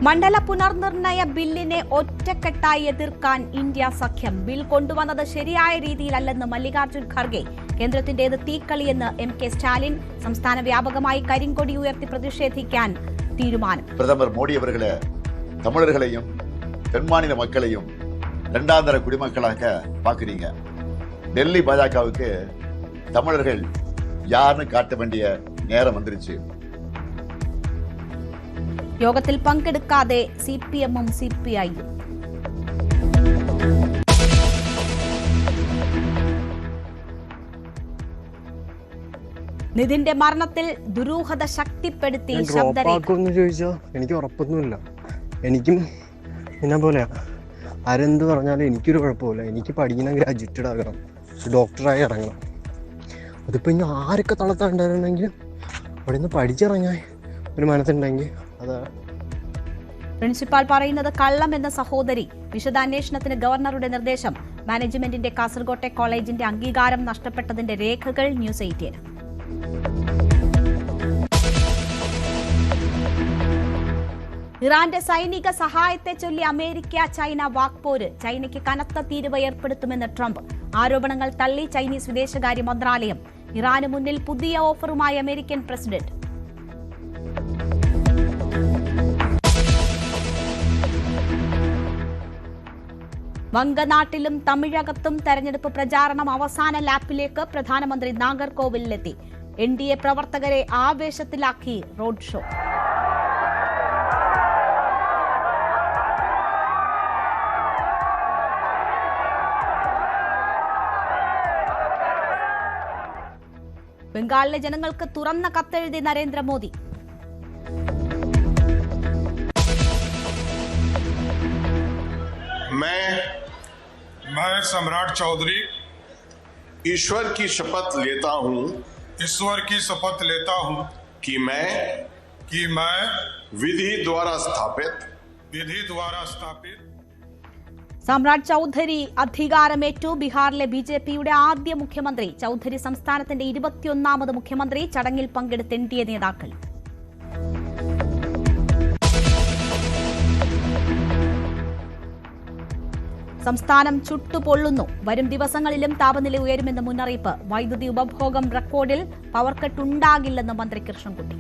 മണ്ഡല പുനർനിർണയ ബില്ലിനെ ഒറ്റക്കെട്ടായി എതിർക്കാൻ ഇന്ത്യ സഖ്യം. ബിൽ കൊണ്ടുവന്നത് ശരിയായ രീതിയിലല്ലെന്ന് മല്ലികാർജ്ജുൻ ഖർഗെ. കേന്ദ്രത്തിന്റേത് തീക്കളിയെന്ന് എം.കെ. സ്റ്റാലിൻ. സംസ്ഥാന വ്യാപകമായി കരിങ്കൊടി ഉയർത്തി പ്രതിഷേധിക്കാൻ തീരുമാനം. பிரதமர் மோடி அவர்களே தமிழர்களையும் தென்மாநில மக்களையும் இரண்டாந்தர குடிமக்களாக பார்க்குறீங்க. டெல்லி பாஜகவுக்கு தமிழர்கள் யாருன்னு காட்ட வேண்டிய நேரம் வந்துருச்சு. യോഗത്തിൽ പങ്കെടുക്കാതെ സിപിഎമ്മും സിപിഐയും. നിതിന്റെ മരണത്തിൽ ദുരൂഹത ശക്തിപ്പെടുത്തി ചോദിച്ചാ എനിക്ക് ഉറപ്പൊന്നുമില്ല. എനിക്കും എന്നെ പോലെയാ. ആരെന്ത് പറഞ്ഞാലും എനിക്കൊരു കുഴപ്പമില്ല. എനിക്ക് പഠിക്കണം, ഗ്രാജുവേറ്റഡ് ആകണം, ഡോക്ടറായി ഇറങ്ങണം. അതിപ്പോൾ ഇനി ആരൊക്കെ തളർത്താണ്ടായിരുന്നെങ്കിലും അവിടെ നിന്ന് പഠിച്ചിറങ്ങാൻ ഒരു മനസ്സുണ്ടെങ്കിൽ അതാ. പ്രിൻസിപ്പാൾ പറയുന്നത് കള്ളം എന്ന സഹോദരി. വിശദാന്വേഷണത്തിന് ഗവർണറുടെ നിർദ്ദേശം. മാനേജ്മെന്റിന്റെ കാസർകോട്ടെ കോളേജിന്റെ അംഗീകാരം നഷ്ടപ്പെട്ടതിന്റെ രേഖകൾ ന്യൂസ് 18. ഇറാന്റെ സൈനിക സഹായത്തെ ചൊല്ലി അമേരിക്ക ചൈന വാക്പോര്. ചൈനയ്ക്ക് കനത്ത തീരുവ ഏർപ്പെടുത്തുമെന്ന് ട്രംപ്. ആരോപണങ്ങൾ തള്ളി ചൈനീസ് വിദേശകാര്യ മന്ത്രാലയം. ഇറാന് മുന്നിൽ പുതിയ ഓഫറുമായി അമേരിക്കൻ പ്രസിഡന്റ്. വങ്കനാട്ടിലും തമിഴകത്തും തെരഞ്ഞെടുപ്പ് പ്രചാരണം അവസാന ലാപ്പിലേക്ക്. പ്രധാനമന്ത്രി നാഗർകോവിലെത്തി. എൻഡിഎ പ്രവർത്തകരെ ആവേശത്തിലാക്കി റോഡ് ഷോ. ബംഗാളിലെ ജനങ്ങൾക്ക് തുറന്ന കത്തെഴുതി നരേന്ദ്രമോദി. मैं सम्राट चौधरी ईश्वर की शपथ लेता हूं कि मैं विधि द्वारा स्थापित സമ്രാട്ട് ചൌധരി അധികാരമേറ്റു. ബീഹാറിലെ ബിജെപിയുടെ ആദ്യ മുഖ്യമന്ത്രി. ചൌധരി സംസ്ഥാനത്തിന്റെ 21ാമത് മുഖ്യമന്ത്രി. ചടങ്ങിൽ പങ്കെടുത്ത എൻഡിഎ നേതാക്കൾ. സംസ്ഥാനം ചുട്ടുപൊള്ളുന്നു. വരും ദിവസങ്ങളിലും താപനില ഉയരുമെന്ന് മുന്നറിയിപ്പ്. വൈദ്യുതി ഉപഭോഗം റെക്കോർഡിൽ. പവർ കട്ട് ഉണ്ടാകില്ലെന്ന് മന്ത്രി കൃഷ്ണൻകുട്ടി.